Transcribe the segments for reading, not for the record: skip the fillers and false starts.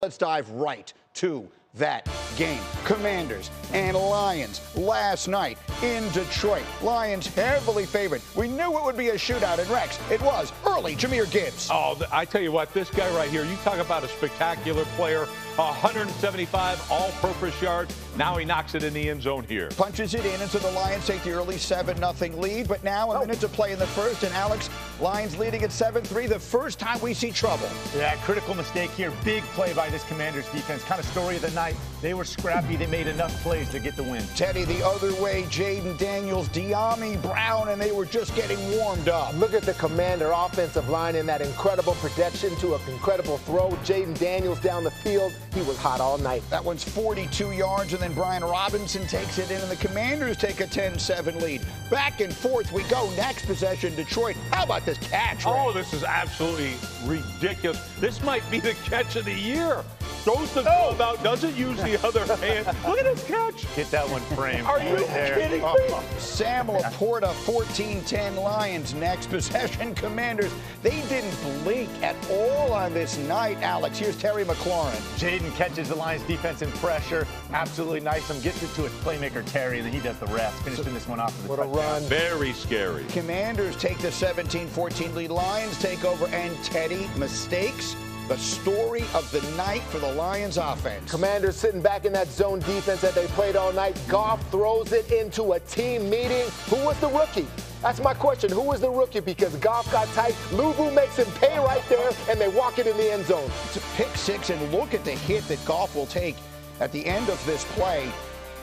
Let's dive right to that game. Commanders and Lions last night in Detroit. Lions heavily favored. We knew it would be a shootout in Rex. It was early. Jahmyr Gibbs. Oh, I tell you what, this guy right here, you talk about a spectacular player. 175 all-purpose yards. Now he knocks it in the end zone here. Punches it in, and so the Lions take the early 7-0 lead. But now a minute to play in the first, and Alex, Lions leading at 7-3. The first time we see trouble. Yeah, critical mistake here. Big play by this Commanders defense. Kind of story of the night. They were scrappy. They made enough plays to get the win. Teddy the other way. Jayden Daniels, De'Ami Brown, and they were just getting warmed up. Look at the Commander offensive line in that incredible protection to an incredible throw. Jayden Daniels down the field. He was hot all night. That one's 42 yards, and then Brian Robinson takes it in, and the Commanders take a 10-7 lead. Back and forth we go. Next possession, Detroit. How about this catch, Ray? Oh, this is absolutely ridiculous. This might be the catch of the year. Throws the glove out, doesn't use the other hand. Look at this catch. Get that one framed. Are you kidding me? Sam Laporta, 14-10 Lions. Next possession, Commanders. They didn't blink at all on this night, Alex. Here's Terry McLaurin. Jayden catches the Lions defense in pressure. Absolutely nice. Gets it to his playmaker, Terry, and then he does the rest. Finishing this one off with What a run. Very scary. Commanders take the 17-14 lead. Lions take over, and Teddy mistakes. The story of the night for the Lions offense. Commanders sitting back in that zone defense that they played all night. Goff throws it into a team meeting. Who was the rookie? That's my question. Who was the rookie? Because Goff got tight. Luvu makes him pay right there, and they walk it in the end zone. It's a pick six, and look at the hit that Goff will take at the end of this play.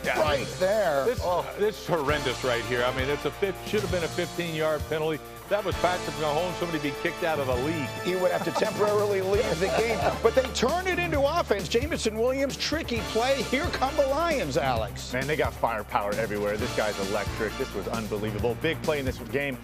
Yeah, right there. This is horrendous right here. I mean, should have been a 15-yard penalty. If that was Patrick Mahomes, somebody would be kicked out of the league. He would have to temporarily leave the game. But they turn it into offense. Jamison Williams, tricky play. Here come the Lions, Alex. Man, they got firepower everywhere. This guy's electric. This was unbelievable. Big play in this game.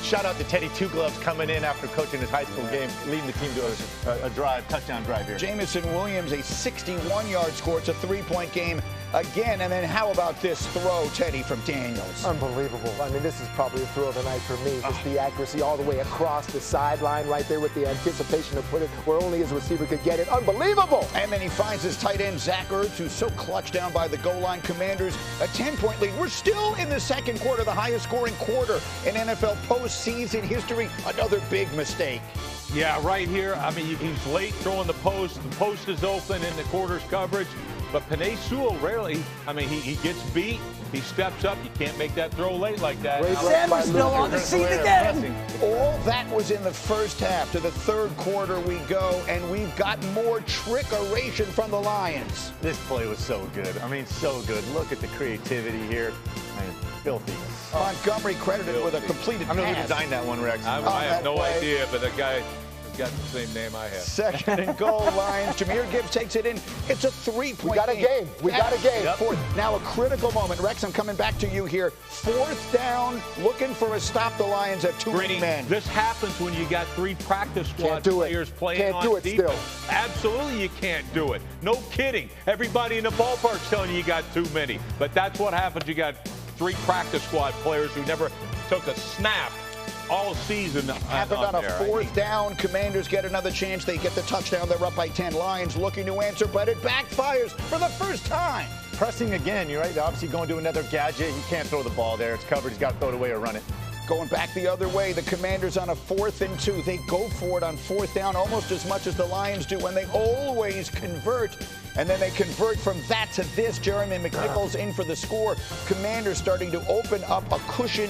Shout out to Teddy Two Gloves coming in after coaching his high school game, leading the team to a touchdown drive here. Jamison Williams, a 61-yard score. It's a three-point game again. And then how about this throw, Teddy, from Daniels? Unbelievable. I mean, this is probably the throw of the night for me. Just the accuracy all the way across the sideline right there with the anticipation to put it where only his receiver could get it. Unbelievable. And then he finds his tight end, Zach Ertz, who's so clutch down by the goal line. Commanders, a 10-point lead. We're still in the second quarter, the highest scoring quarter in NFL postseason history. Another big mistake. Yeah, right here. I mean, he's late throwing the post. The post is open in the quarter's coverage. But Penei Sewell rarely, I mean, he gets beat. He steps up. You can't make that throw late like that. Sam's still on the scene again. All that was in the first half. To the third quarter we go, and we've got more trickeration from the Lions. This play was so good. I mean, so good. Look at the creativity here. Man, filthy. Montgomery credited with a completed pass. I know who designed that one, Rex. I have no idea, but the guy got the same name I have. Second and goal, Lions. Jahmyr Gibbs takes it in. It's a three-point We got a game. We got a game. Fourth. Now a critical moment. Rex, I'm coming back to you here. Fourth down, looking for a stop. The Lions have too many men. This happens when you got three practice squad players playing on defense. Still. Absolutely you can't do it. No kidding. Everybody in the ballpark's telling you got too many. But that's what happens. You got three practice squad players who never took a snap all season. Happened on a fourth down. Commanders get another chance. They get the touchdown. They're up by 10. Lions looking to answer, but it backfires for the first time. Pressing again, you're right. They're obviously going to another gadget. He can't throw the ball there. It's covered. He's got to throw it away or run it. Going back the other way, the Commanders on a 4th and 2. They go for it on fourth down almost as much as the Lions do, and they always convert. And then they convert from that to this. Jeremy McNichols in for the score. Commanders starting to open up a cushion.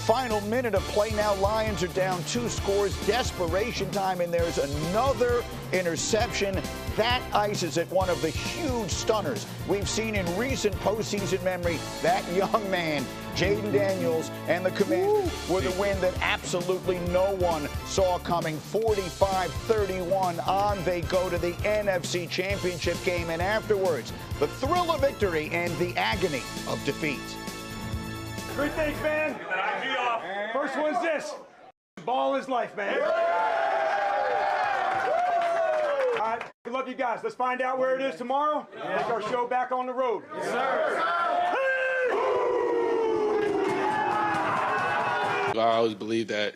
Final minute of play now. Lions are down 2 scores. Desperation time, and there's another interception. That ices it. One of the huge stunners we've seen in recent postseason memory. That young man, Jayden Daniels, and the Commanders were the win that absolutely no one saw coming. 45-31 on they go to the NFC Championship game, and afterwards, the thrill of victory and the agony of defeat. Three things, man. First one's this. Ball is life, man. All right, love you guys. Let's find out where it is tomorrow. Take our show back on the road. Yes, sir. I always believe that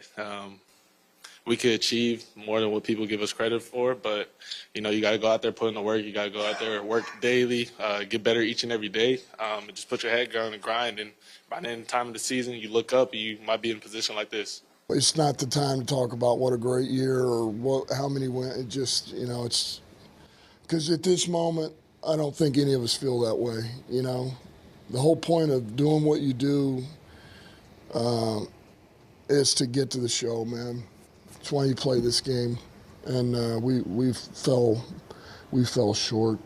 we could achieve more than what people give us credit for. But, you know, you got to go out there, put in the work. You got to go out there, work daily, get better each and every day. And just put your head down and grind. And by the end of the time of the season, you look up, you might be in a position like this. It's not the time to talk about what a great year or how many wins. It just, you know, it's because at this moment, I don't think any of us feel that way. You know, the whole point of doing what you do is to get to the show, man. That's why you play this game, and we fell short.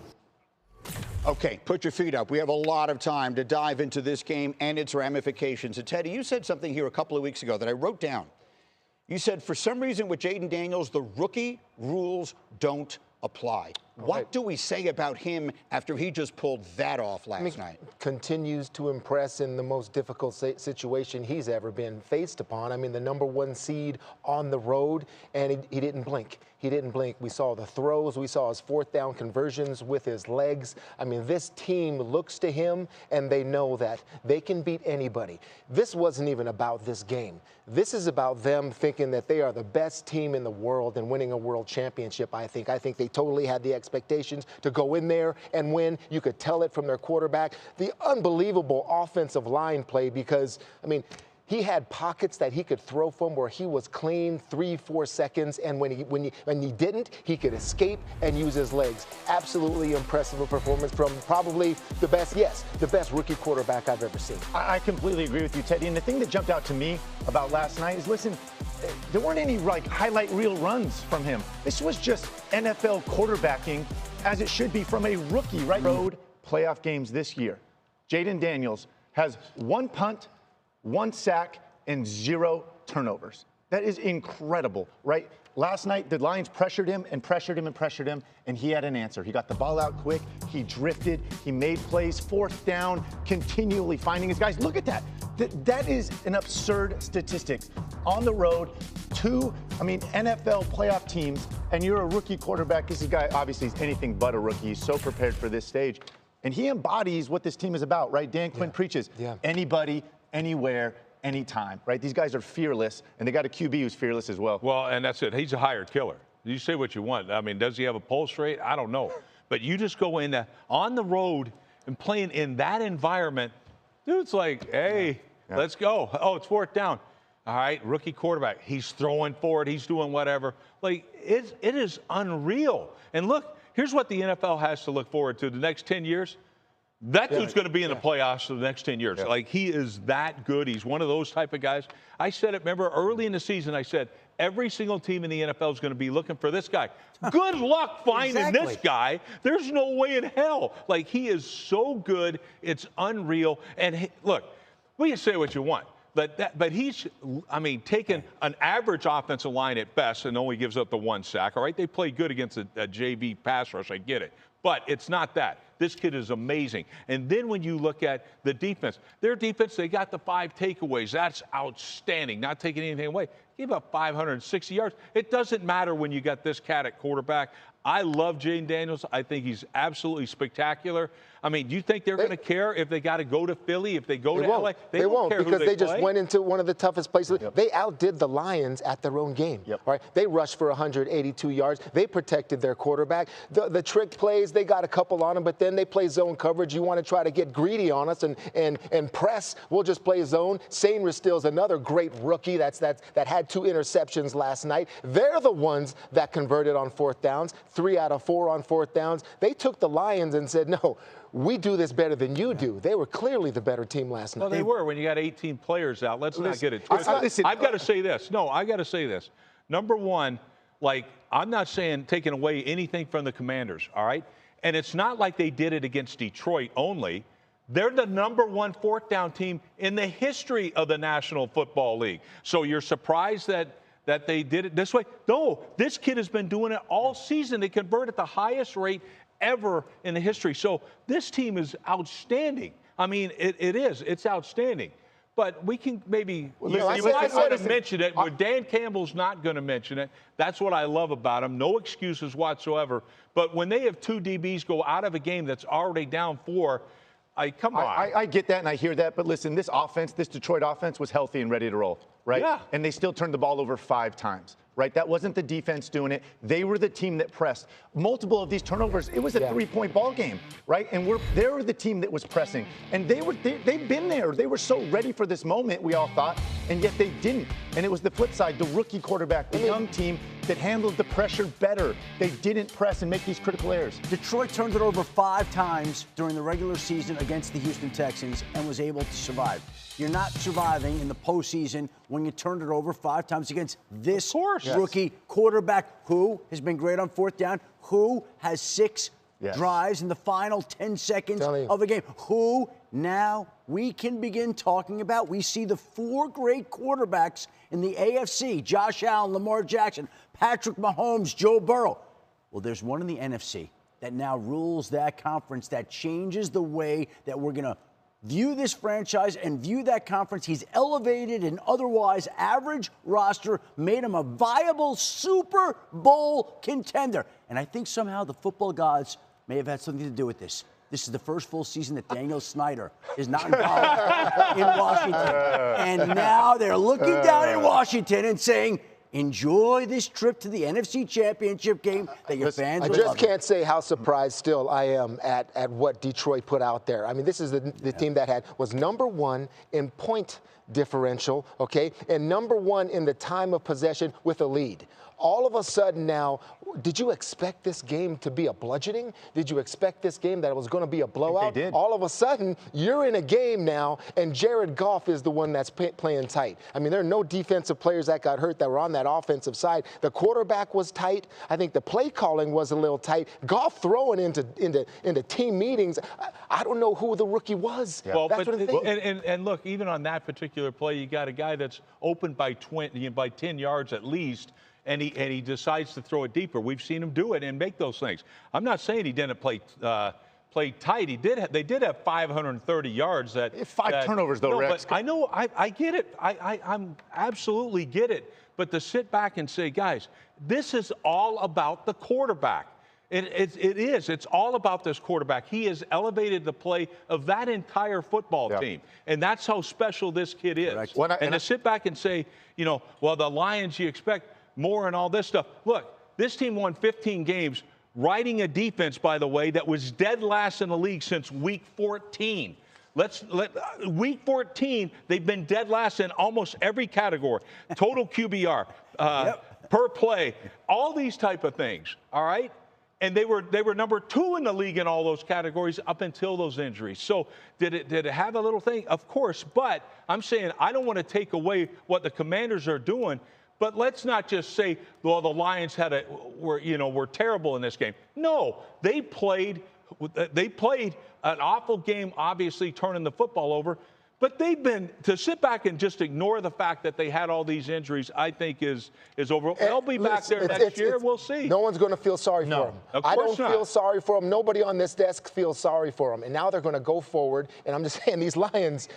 Okay, put your feet up. We have a lot of time to dive into this game and its ramifications. And Teddy, you said something here a couple of weeks ago that I wrote down. You said, for some reason with Jayden Daniels, the rookie rules don't apply. What do we say about him after he just pulled that off last night? Continues to impress in the most difficult situation he's ever been faced upon. I mean, the #1 seed on the road, and he didn't blink. He didn't blink. We saw the throws. We saw his 4th down conversions with his legs. I mean, this team looks to him, and they know that they can beat anybody. This wasn't even about this game. This is about them thinking that they are the best team in the world and winning a world championship, I think. I think they totally had the expectations to go in there and win. You could tell it from their quarterback. The unbelievable offensive line play because, I mean, he had pockets that he could throw from where he was clean 3-4 seconds, and when he didn't, he could escape and use his legs. Absolutely impressive performance from probably the best rookie quarterback I've ever seen. I completely agree with you, Teddy. And the thing that jumped out to me about last night is, listen, there weren't any like highlight reel runs from him. This was just NFL quarterbacking as it should be from a rookie, right? Road playoff games this year. Jayden Daniels has 1 punt, 1 sack, and 0 turnovers. That is incredible, right? Last night, the Lions pressured him and pressured him and pressured him, and he had an answer. He got the ball out quick. He drifted. He made plays. 4th down, continually finding his guys. Look at that. That is an absurd statistic. On the road, 2, NFL playoff teams, and you're a rookie quarterback. This guy obviously is anything but a rookie. He's so prepared for this stage. And he embodies what this team is about, right? Dan Quinn preaches anybody, anywhere, anytime, right? These guys are fearless, and they got a QB who's fearless as well. Well, and that's it. He's a hired killer. You say what you want. I mean, does he have a pulse rate? I don't know. But you just go in on the road and playing in that environment, dude's like, hey, let's go. Oh, it's 4th down. All right, rookie quarterback. He's throwing forward. He's doing whatever. Like, it is unreal. And look, here's what the NFL has to look forward to the next 10 years. That dude's going to be in the playoffs for the next 10 years. Like, he is that good. He's one of those type of guys. I said it, remember, early in the season, I said, every single team in the NFL is going to be looking for this guy. Good luck finding this guy. There's no way in hell. Like, he is so good. It's unreal. And look, we can say what you want. But he's, taking an average offensive line at best and only gives up the 1 sack, all right? They play good against a JV pass rush, I get it. But it's not that. This kid is amazing. And then when you look at the defense, their defense, they got the 5 takeaways. That's outstanding, not taking anything away. Gave up 560 yards. It doesn't matter when you got this cat at quarterback. I love Jayden Daniels. I think he's absolutely spectacular. I mean, do you think they're going to care if they got to go to Philly, if they go to LA? They won't care because who they play. just went into one of the toughest places. They outdid the Lions at their own game. Right? They rushed for 182 yards. They protected their quarterback. The trick plays, they got a couple on them, but then they play zone coverage. You want to try to get greedy on us and press. We'll just play zone. Sane Ristil's another great rookie that had 2 interceptions last night. They're the ones that converted on 4th downs. 3 out of 4 on 4th downs. They took the Lions and said, no, we do this better than you do. They were clearly the better team last night. Well, they were when you got 18 players out. Let's not get it twisted. I've got to say this. No, I got to say this. Number one, like, I'm not saying taking away anything from the Commanders, all right? And it's not like they did it against Detroit only. They're the #1 4th down team in the history of the National Football League. So you're surprised that they did it this way? No, this kid has been doing it all season. They convert at the highest rate ever in the history. So this team is outstanding. I mean, it is. It's outstanding. But we can maybe – you might want to mention it. But Dan Campbell's not going to mention it. That's what I love about him. No excuses whatsoever. But when they have 2 DBs go out of a game that's already down 4 – come on. I get that and I hear that, but listen, this Detroit offense was healthy and ready to roll, right? Yeah. And they still turned the ball over 5 times, right? That wasn't the defense doing it. They were the team that pressed. Multiple of these turnovers, it was a 3-point ball game, right? And they were the team that was pressing. And they've been there. They were so ready for this moment, we all thought, and yet they didn't. And it was the flip side, the rookie quarterback, the young team that handled the pressure better. They didn't press and make these critical errors. Detroit turned it over 5 times during the regular season against the Houston Texans and was able to survive. You're not surviving in the postseason when you turned it over 5 times against this rookie quarterback who has been great on 4th down, who has 6 drives in the final 10 seconds of a game, who now we can begin talking about. We see the 4 great quarterbacks in the AFC, Josh Allen, Lamar Jackson, Patrick Mahomes, Joe Burrow. Well, there's one in the NFC that now rules that conference, that changes the way that we're going to view this franchise and view that conference. He's elevated an otherwise average roster, made him a viable Super Bowl contender. And I think somehow the football gods may have had something to do with this. This is the first full season that Daniel Snyder is not involved in Washington. And now they're looking down in Washington and saying, enjoy this trip to the NFC Championship game that your fans will love. I just can't say how surprised still I am at what Detroit put out there. I mean, this is the team that was number 1 in point differential, okay, and number 1 in the time of possession with a lead. All of a sudden now, did you expect this game to be a bludgeoning? Did you expect this game that it was going to be a blowout? They did. All of a sudden, you're in a game now, and Jared Goff is the one that's playing tight. I mean, there are no defensive players that got hurt that were on that offensive side. The quarterback was tight. I think the play calling was a little tight. Goff throwing into team meetings. I don't know who the rookie was. Yeah. Well, that's what I'm thinking. And look, even on that particular play, you got a guy that's open by 10 yards at least. And he decides to throw it deeper. We've seen him do it and make those things. I'm not saying he didn't play tight. They did have 530 yards. 5 turnovers though, Rex. But I know I get it. I'm absolutely get it. But to sit back and say, guys, this is all about the quarterback. It is. It's all about this quarterback. He has elevated the play of that entire football team. And that's how special this kid is. To sit back and say, well, the Lions, you expect more and all this stuff. Look, this team won 15 games, riding a defense, by the way, that was dead last in the league since week 14. Week 14, they've been dead last in almost every category. Total QBR, per play, all these type of things, all right? And they were number 2 in the league in all those categories up until those injuries. So did it have a little thing? Of course, but I'm saying I don't want to take away what the Commanders are doing. But let's not just say, well, the Lions were terrible in this game. No, they played an awful game, obviously turning the football over. But to sit back and just ignore the fact that they had all these injuries, I think is over. They'll be back there next year. We'll see. No one's going to feel sorry for them. I don't feel sorry for them. Nobody on this desk feels sorry for them. And now they're going to go forward. And I'm just saying, these Lions.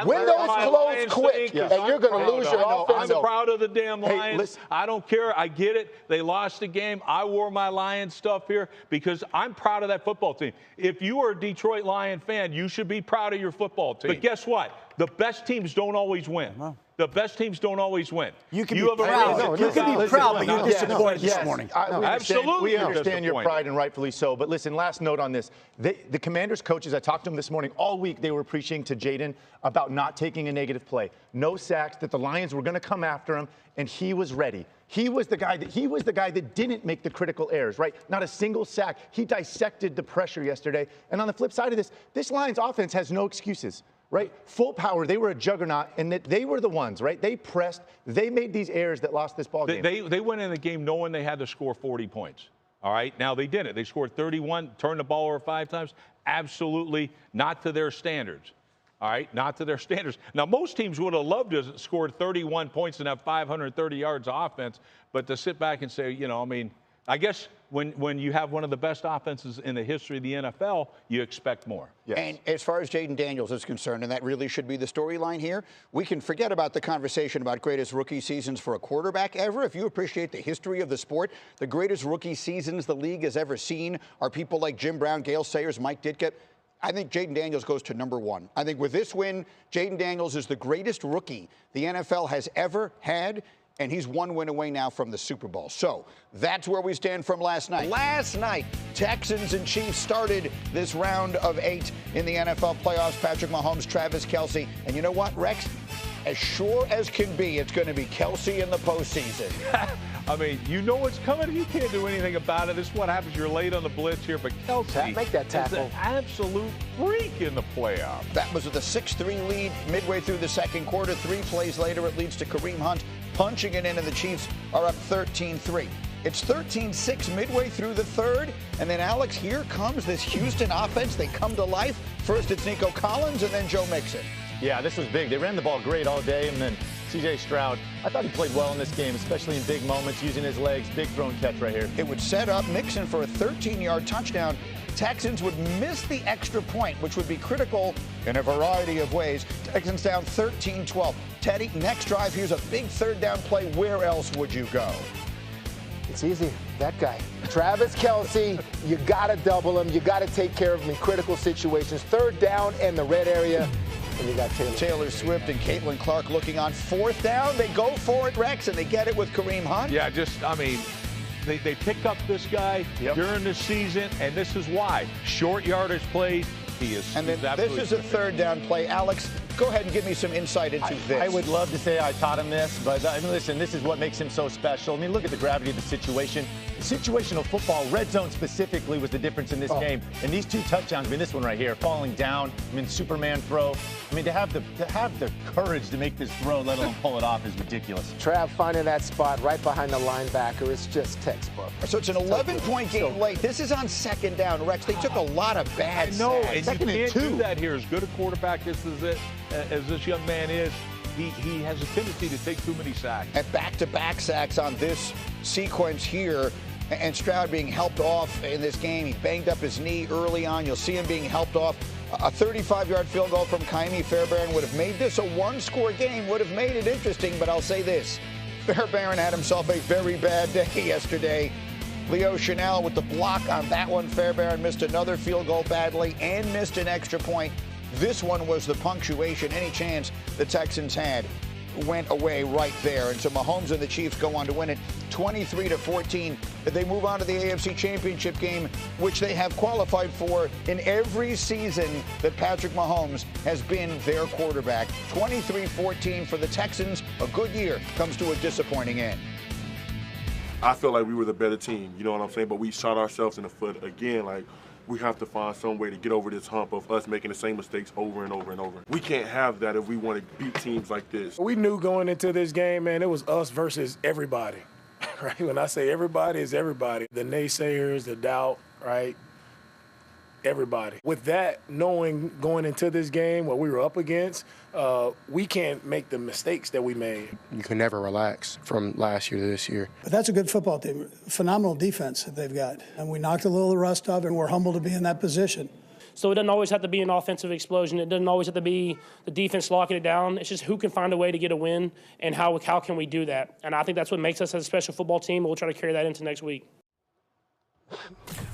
Windows close quick, and you're going to lose your offense. I'm proud of the damn Lions. I don't care. I get it. They lost the game. I wore my Lions stuff here because I'm proud of that football team. If you are a Detroit Lion fan, you should be proud of your football team. But guess what? The best teams don't always win. The best teams don't always win. You can be proud. You can be proud, but you're disappointed this morning. Absolutely. We understand your pride, and rightfully so. But listen, last note on this. The Commanders coaches, I talked to them this morning, all week they were preaching to Jayden about not taking a negative play. No sacks, that the Lions were going to come after him, and he was ready. He was the guy that didn't make the critical errors, right? Not a single sack. He dissected the pressure yesterday. And on the flip side of this Lions offense has no excuses. Right? Full power. They were a juggernaut, and that they were the ones, right? They pressed. They made these errors that lost this ball game. They went in the game knowing they had to score 40 points. All right? Now, they didn't. They scored 31, turned the ball over 5 times. Absolutely not to their standards. All right? Not to their standards. Now, most teams would have loved to score 31 points and have 530 yards of offense, but to sit back and say, I guess when you have one of the best offenses in the history of the NFL, you expect more. Yes. And as far as Jayden Daniels is concerned, and that really should be the storyline here, we can forget about the conversation about greatest rookie seasons for a quarterback ever. If you appreciate the history of the sport, the greatest rookie seasons the league has ever seen are people like Jim Brown, Gale Sayers, Mike Ditka. I think Jayden Daniels goes to number 1. I think with this win, Jayden Daniels is the greatest rookie the NFL has ever had. and he's 1 win away now from the Super Bowl. So that's where we stand from last night. Last night, Texans and Chiefs started this round of 8 in the NFL playoffs. Patrick Mahomes, Travis Kelce. And you know what, Rex? As sure as can be, it's going to be Kelce in the postseason. I mean, you know what's coming. You can't do anything about it. This is what happens. You're late on the blitz here, but Kelce make that tackle. is an absolute freak in the playoffs. That was with a 6-3 lead midway through the second quarter. 3 plays later, it leads to Kareem Hunt punching it in, and the Chiefs are up 13-3. It's 13-6 midway through the third. And then, Alex, here comes this Houston offense. They come to life. First, it's Nico Collins, and then Joe Mixon. Yeah, this was big. They ran the ball great all day, and then C.J. Stroud, I thought he played well in this game, especially in big moments, using his legs. Big thrown catch right here. It would set up Mixon for a 13-yard touchdown. Texans would miss the extra point, which would be critical in a variety of ways. Texans down 13-12. Teddy, next drive, here's a big third down play. Where else would you go? It's easy. That guy. Travis Kelce, you got to double him. You got to take care of him in critical situations. Third down in the red area. And you got Taylor Swift and Caitlin Clark looking on fourth down. They go for it, Rex, and they get it with Kareem Hunt. Yeah, they pick up this guy during the season, and this is why. Short yardage plays, he is. And then this is a third down play. Alex, go ahead and give me some insight into this. I would love to say I taught him this, but I mean, listen, this is what makes him so special. I mean, look at the gravity of the situation. Situational football, red zone specifically, was the difference in this game. And these 2 touchdowns, I mean, this one right here, falling down, I mean, Superman throw. I mean, to have the courage to make this throw, let alone pull it off, is ridiculous. Trav finding that spot right behind the linebacker is just textbop. So it's an 11-point game late. This is on second down, Rex. They took a lot of bad sacks. No, and you can't do that here. As good a quarterback as this young man is, he has a tendency to take too many sacks. At back-to-back sacks on this sequence here, and Stroud being helped off in this game. He banged up his knee early on. You'll see him being helped off. A 35-yard field goal from Kaimi Fairbairn would have made this a 1-score game, would have made it interesting, but I'll say this. Fairbairn had himself a very bad day yesterday. Leo Chanel with the block on that one. Fairbairn missed another field goal badly and missed an extra point. This one was the punctuation. Any chance the Texans had went away right there. And so Mahomes and the Chiefs go on to win it 23-14. They move on to the AFC Championship game, which they have qualified for in every season that Patrick Mahomes has been their quarterback. 23-14 for the Texans. A good year comes to a disappointing end. I feel like we were the better team, you know what I'm saying? But we shot ourselves in the foot again. Like, we have to find some way to get over this hump of us making the same mistakes over and over and over. We can't have that if we want to beat teams like this. We knew going into this game, man, it was us versus everybody, right? When I say everybody, it's everybody. The naysayers, the doubt, right? Everybody. With that, knowing going into this game what we were up against, we can't make the mistakes that we made. You can never relax from last year to this year. But that's a good football team. Phenomenal defense that they've got. And we knocked a little of the rust off, and we're humbled to be in that position. So it doesn't always have to be an offensive explosion. It doesn't always have to be the defense locking it down. It's just who can find a way to get a win and how can we do that. And I think that's what makes us a special football team. We'll try to carry that into next week.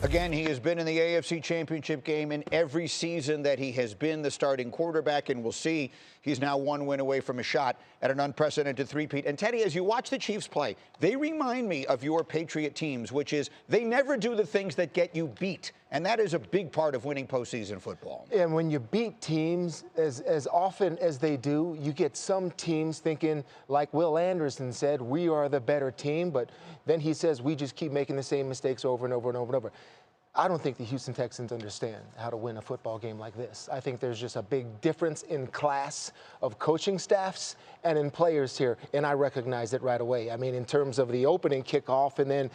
Again, he has been in the AFC Championship game in every season that he has been the starting quarterback, and we'll see he's now 1 win away from a shot at an unprecedented three-peat. And, Teddy, as you watch the Chiefs play, they remind me of your Patriot teams, which is they never do the things that get you beat, and that is a big part of winning postseason football. And when you beat teams as often as they do, you get some teams thinking, like Will Anderson said, we are the better team, but then he says we just keep making the same mistakes over and over and over and over. I don't think the Houston Texans understand how to win a football game like this. I think there's just a big difference in class of coaching staffs and in players here, and I recognize it right away. I mean, in terms of the opening kickoff, and then,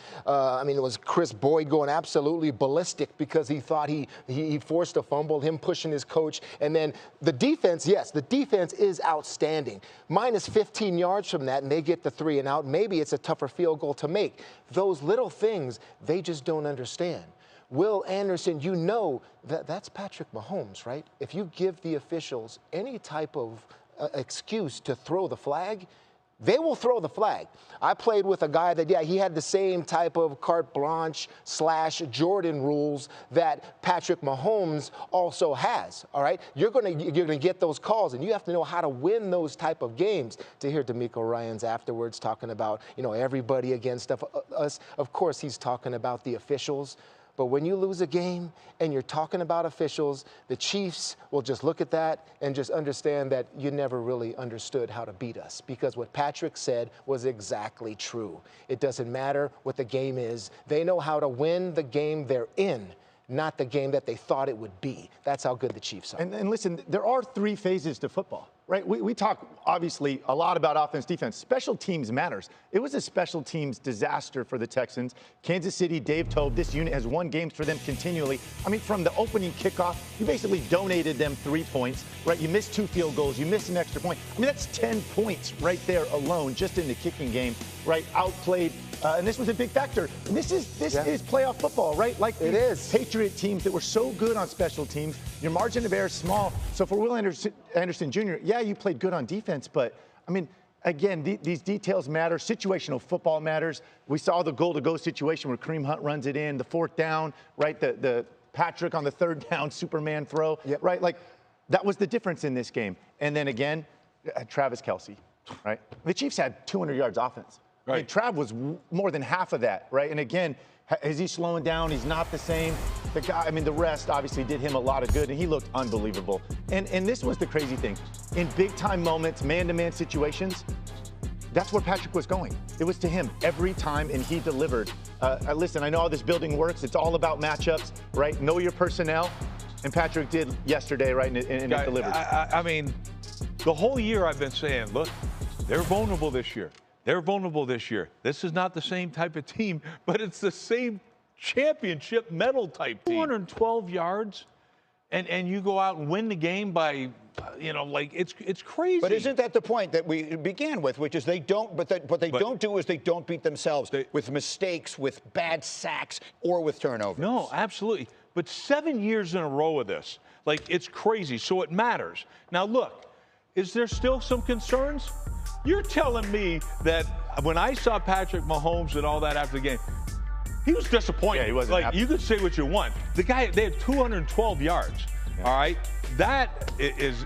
it was Chris Boyd going absolutely ballistic because he thought he forced a fumble, him pushing his coach, and then the defense, yes, the defense is outstanding. Minus 15 yards from that, and they get the 3 and out. Maybe it's a tougher field goal to make. Those little things, they just don't understand. Will Anderson, you know that's Patrick Mahomes, right? If you give the officials any type of excuse to throw the flag, they will throw the flag. I played with a guy that, he had the same type of carte blanche / Jordan rules that Patrick Mahomes also has, all right? You're gonna get those calls, and you have to know how to win those type of games. To hear D'Amico Ryans afterwards talking about, everybody against us, of course he's talking about the officials. But when you lose a game and you're talking about officials, the Chiefs will just look at that and just understand that you never really understood how to beat us, because what Patrick said was exactly true. It doesn't matter what the game is. They know how to win the game they're in, not the game that they thought it would be. That's how good the Chiefs are. And listen, there are 3 phases to football, right? We talk, obviously, a lot about offense, defense. Special teams matters. It was a special teams disaster for the Texans. Kansas City, Dave Toub, this unit has won games for them continually. I mean, from the opening kickoff, you basically donated them 3 points, right? You missed 2 field goals. You missed an extra point. I mean, that's 10 points right there alone just in the kicking game, right? Outplayed. And this was a big factor. And this is playoff football, right? Like it is. Patriot teams that were so good on special teams, your margin of error is small. So for Will Anderson Jr., you played good on defense, but I mean, again, these details matter. Situational football matters. We saw the goal-to-go situation where Kareem Hunt runs it in, the 4th down, right? The Patrick on the 3rd down Superman throw, right? Like that was the difference in this game. And then again, Travis Kelce, right? The Chiefs had 200 yards offense. Right. I mean, Trav was more than half of that, right? And again, is he slowing down? He's not the same. The guy, I mean, the rest obviously did him a lot of good, and he looked unbelievable. And this was the crazy thing. In big-time moments, man-to-man situations, that's where Patrick was going. It was to him every time, and he delivered. Listen, I know how this building works. It's all about matchups, right? Know your personnel. And Patrick did yesterday, right, and it delivered. I mean, the whole year I've been saying, look, they're vulnerable this year. They're vulnerable this year. This is not the same type of team, but it's the same championship medal type team. 212 yards, and you go out and win the game by, like it's crazy. But isn't that the point that we began with, which is they don't, what they don't do is they don't beat themselves with mistakes, with bad sacks, or with turnovers. No, absolutely. But 7 years in a row of this, like it's crazy. So it matters. Now look, is there still some concerns? You're telling me that when I saw Patrick Mahomes and all that after the game, he was disappointed. Yeah, he wasn't like happy. You could say what you want. The guy, they had 212 yards. All right, that is.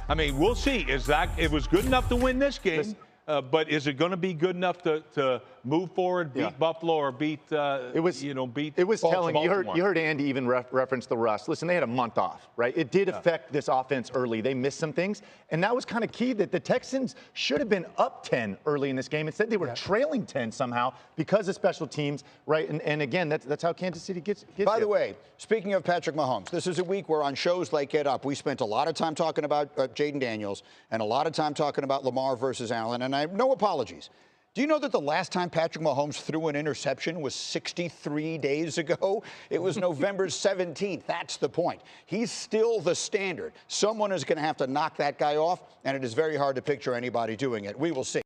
I mean, we'll see. It was good enough to win this game? But is it going to be good enough to move forward, beat Buffalo, or beat? It was telling. You heard Andy even reference the rust. Listen, they had a month off, right? It did affect this offense early. They missed some things, and that was kind of key. That the Texans should have been up 10 early in this game. Instead, they were trailing 10 somehow because of special teams, right? And again, that's how Kansas City gets. By the way, speaking of Patrick Mahomes, this is a week where on shows like Get Up, we spent a lot of time talking about Jayden Daniels and a lot of time talking about Lamar versus Allen, and I have no apologies. Do you know that the last time Patrick Mahomes threw an interception was 63 days ago? It was November 17th. That's the point. He's still the standard. Someone is going to have to knock that guy off, and it is very hard to picture anybody doing it. We will see.